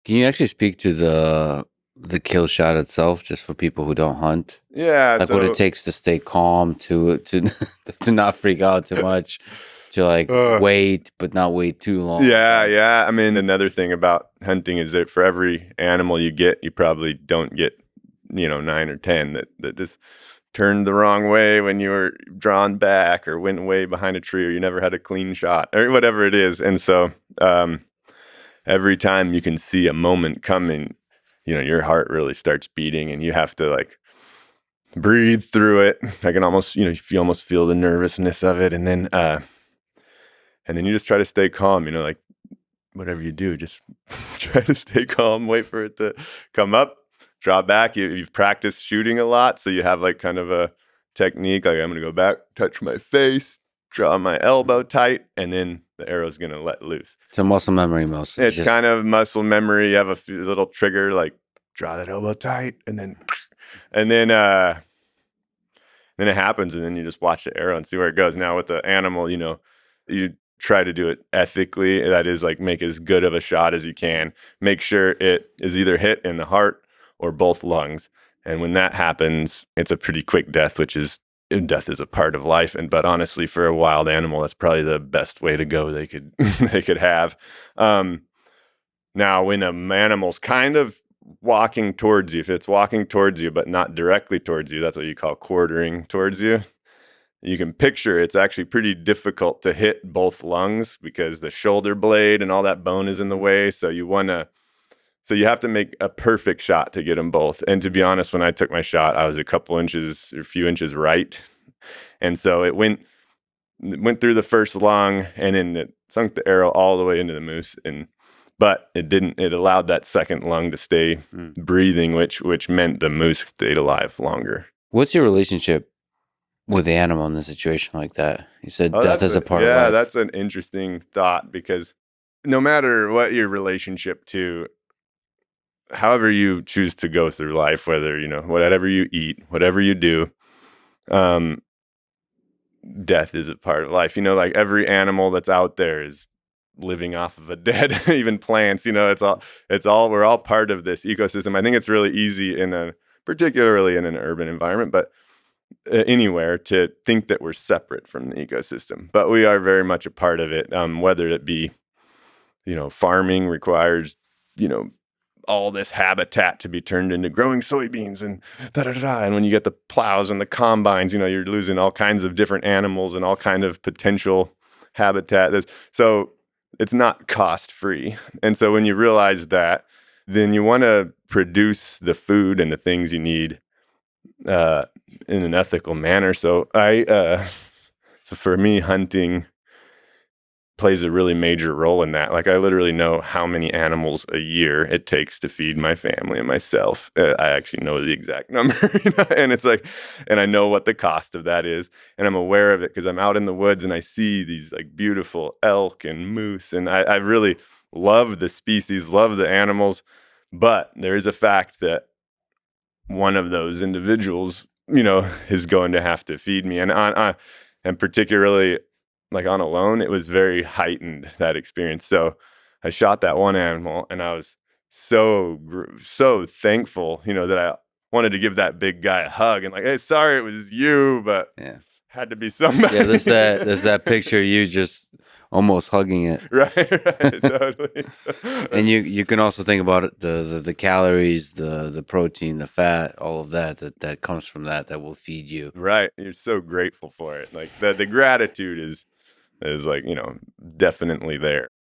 Can you actually speak to the kill shot itself, just for people who don't hunt? Yeah, Like what it so takes to stay calm, to to not freak out too much, to like uh, wait but not wait too long. yeah, Like, yeah. I mean, another thing about hunting is that for every animal you get, you probably don't get, 9 or 10 that just turned the wrong way when you were drawn back or went way behind a tree or you never had a clean shot or whatever it is. And so um, every time you can see a moment coming, your heart really starts beating and you have to like breathe through it. I can almost, you almost feel the nervousness of it. And then you just try to stay calm, like whatever you do, just try to stay calm, wait for it to come up, draw back. You've practiced shooting a lot. So you have like kind of a technique, like I'm going to go back, touch my face, draw my elbow tight, and then the arrow's going to let loose. it's a muscle memory mostly. It's kind of muscle memory. You have a few little trigger, like draw that elbow tight, and then then it happens, and then you just watch the arrow and see where it goes. Now with the animal, you try to do it ethically. That is, like, make as good of a shot as you can. Make sure it is either hit in the heart or both lungs. And when that happens, it's a pretty quick death, death is a part of life. But honestly, for a wild animal, that's probably the best way to go they could they could have. Now, when an animal's kind of walking towards you, if it's walking towards you but not directly towards you, that's what you call quartering towards you. You can picture it's actually pretty difficult to hit both lungs because the shoulder blade and all that bone is in the way. So you have to make a perfect shot to get them both. And to be honest, when I took my shot, I was a few inches right. And so it went through the first lung and then it sunk the arrow all the way into the moose. But it didn't. It allowed that second lung to stay breathing, which meant the moose stayed alive longer. What's your relationship with the animal in a situation like that? You said death is a part of life. Yeah, that's an interesting thought because no matter what your relationship to, however you choose to go through life, whether whatever you eat, whatever you do, death is a part of life. Like every animal that's out there is living off of a dead, even plants, we're all part of this ecosystem. I think it's really easy particularly in an urban environment, but anywhere, to think that we're separate from the ecosystem, but we are very much a part of it. Whether it be, farming requires, all this habitat to be turned into growing soybeans and and when you get the plows and the combines, you're losing all kinds of different animals and all kind of potential habitat. So it's not cost free. And so when you realize that, then you want to produce the food and the things you need in an ethical manner. So so for me, hunting plays a really major role in that. Like I literally know how many animals a year it takes to feed my family and myself. I actually know the exact number, and it's like, and I know what the cost of that is, and I'm aware of it because I'm out in the woods and I see these like beautiful elk and moose, and I really love the species, love the animals, but there is a fact that one of those individuals, is going to have to feed me, and particularly like on a lone, it was very heightened, that experience. So I shot that one animal and I was so thankful, that I wanted to give that big guy a hug and like, hey, sorry it was you, but Yeah. had to be somebody. Yeah, there's that picture of you just almost hugging it. Right, totally. And you can also think about it, the calories, the protein, the fat, all of that comes from that will feed you. Right. You're so grateful for it. Like the gratitude is like, definitely there.